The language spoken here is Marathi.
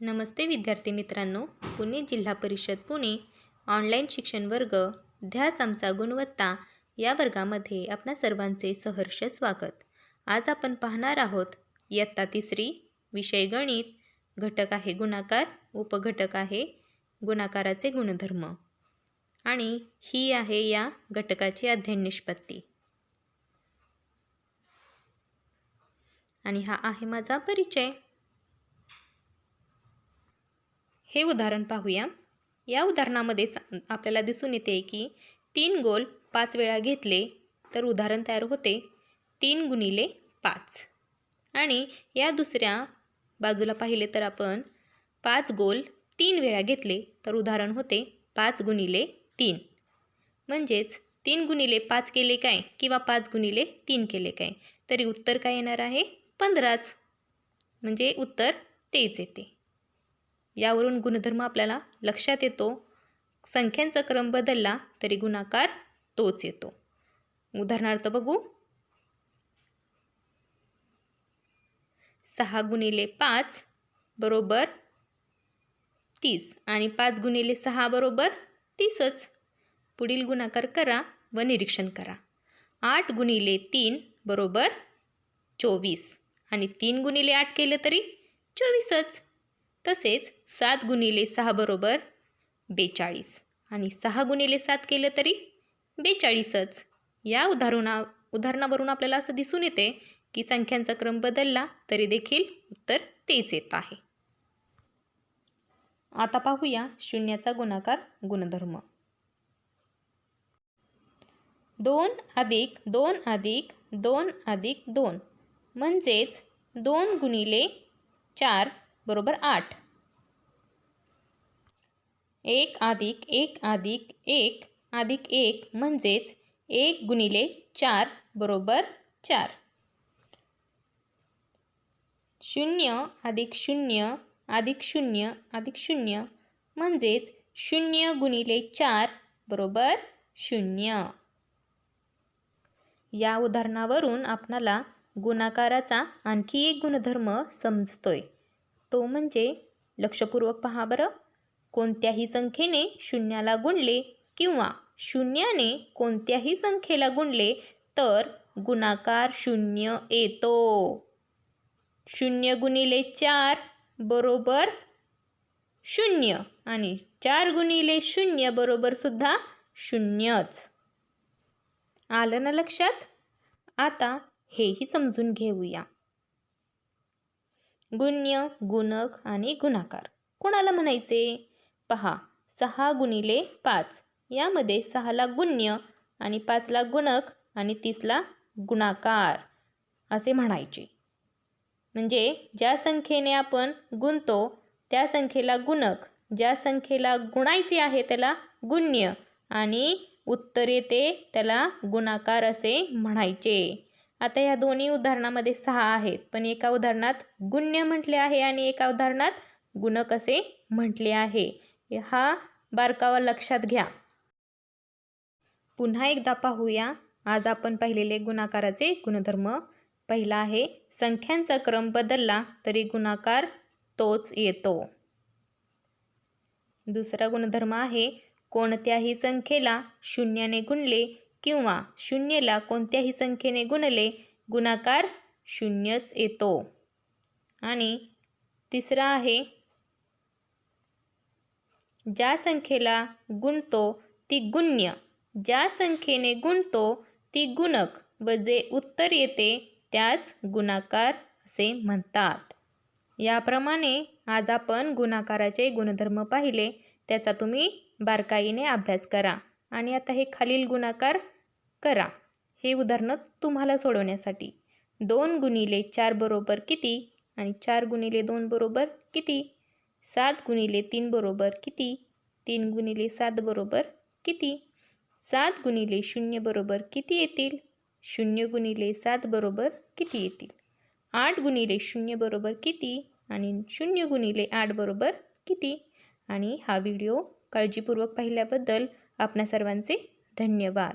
नमस्ते विद्यार्थी मित्रांनो, पुणे जिल्हा परिषद पुणे ऑनलाईन शिक्षण वर्ग ध्यास आमचा गुणवत्ता या वर्गामध्ये आपणा सर्वांचे सहर्ष स्वागत। आज आपण पाहणार आहोत इयत्ता तिसरी, विषय गणित, घटक आहे गुणाकार, उपघटक आहे गुणाकाराचे गुणधर्म आणि ही आहे या घटकाची अध्ययन निष्पत्ती। आणि हा आहे माझा परिचय। हे उदाहरण पाहूया। या उदाहरणामध्ये आपल्याला दिसून येते की 3 गोल 5 वेळा घेतले तर उदाहरण तयार होते 3 गुणिले 5। आणि या दुसऱ्या बाजूला पाहिले तर आपण 5 गोल 3 वेळा घेतले तर उदाहरण होते 5 गुणिले 3। म्हणजेच 3 गुणिले 5 केले काय किंवा 5 गुणिले 3 केले काय, तरी उत्तर काय येणार आहे 15च। म्हणजे उत्तर तेच येते। यावरून गुणधर्म आपल्याला लक्षात येतो, संख्यांचा क्रम बदलला तरी गुणाकार तोच येतो। उदाहरणार्थ बघू, 6 गुणिले 5 बरोबर 30 आणि 5 गुणिले 6 बरोबर 30च। पुढील गुणाकार करा व निरीक्षण करा। 8 गुणिले 3 बरोबर 24 आणि 3 गुणिले 8 केले तरी 24च। तसेच 7 गुणिले 6 बरोबर 42 आणि 6 गुणिले 7 केले तरी 42च। या उदाहरणावरून आपल्याला असं दिसून येते की संख्यांचा क्रम बदलला तरी देखील उत्तर तेच येत आहे। आता पाहूया शून्याचा गुणाकार गुणधर्म। 2 अधिक 2 अधिक 2 अधिक 2 म्हणजेच 2 गुणिले 4 बरोबर 8। 1 अधिक 1 अधिक 1 अधिक 1 म्हणजेच 1 गुणिले 4 बरोबर 4। 0 अधिक 0 अधिक 0 अधिक 0 म्हणजेच 0 गुणिले 4 बरोबर 0। या उदाहरणावरून आपणाला गुणाकाराचा आणखी एक गुणधर्म समजतोय, तो म्हणजे लक्षपूर्वक पहा बरं। कोणत्याही संख्येने शून्याला गुणले किंवा शून्याने कोणत्याही संख्येला गुणले तर गुणाकार 0 येतो। 0 गुणिले 4 बरोबर 0 आणि 4 गुणिले 0 बरोबर सुद्धा 0च। आलं ना लक्षात? आता हेही समजून घेऊया। गुण्य, गुणक आणि गुणाकार कोणाला म्हणायचे? पहा, 6 गुणिले 5 यामध्ये 6 ला गुण्य आणि 5 ला गुणक आणि 30 ला गुणाकार असे म्हणायचे। म्हणजे ज्या संख्येने आपण गुणतो त्या संख्येला गुणक, ज्या संख्येला गुणायचे आहे त्याला गुण्य आणि उत्तर येते त्याला गुणाकार असे म्हणायचे। आता या दोन्ही उदाहरणामध्ये 6 आहेत, पण एका उदाहरणात गुण्य म्हटले आहे आणि एका उदाहरणात गुणक असे म्हटले आहे। हा बारकावा लक्षात घ्या। पुन्हा एकदा पाहूया आज आपण पाहिलेले गुणाकाराचे गुणधर्म। पहिला आहे संख्यांचा क्रम बदलला तरी गुणाकार तोच येतो। दुसरा गुणधर्म आहे कोणत्याही संख्येला शून्याने गुणले किंवा शून्यला कोणत्याही संख्येने गुणले गुणाकार 0च येतो। आणि तिसरा आहे ज्या संख्येला गुणतो ती गुण्य, ज्या संख्येने गुणतो ती गुणक व जे उत्तर येते त्यास गुणाकार असे म्हणतात। याप्रमाणे आज आपण गुणाकाराचे गुणधर्म पाहिले, त्याचा तुम्ही बारकाईने अभ्यास करा। आणि आता हे खालील गुणाकार करा। हे उदाहरण तुम्हाला सोडवण्यासाठी 2 गुणिले 4 बरोबर किती आणि 4 गुणिले 2 बरोबर किती, 7 गुणिले 3 बरोबर किती, 3 गुणिले 7 बरोबर किती, 7 गुणिले 0 बरोबर किती येतील, 0 गुणिले 7 बरोबर किती येतील, 8 गुणिले 0 बरोबर किती आणि 0 गुणिले 8 बरोबर किती। आणि हा व्हिडिओ काळजीपूर्वक पाहिल्याबद्दल आपणा सर्वांचे धन्यवाद।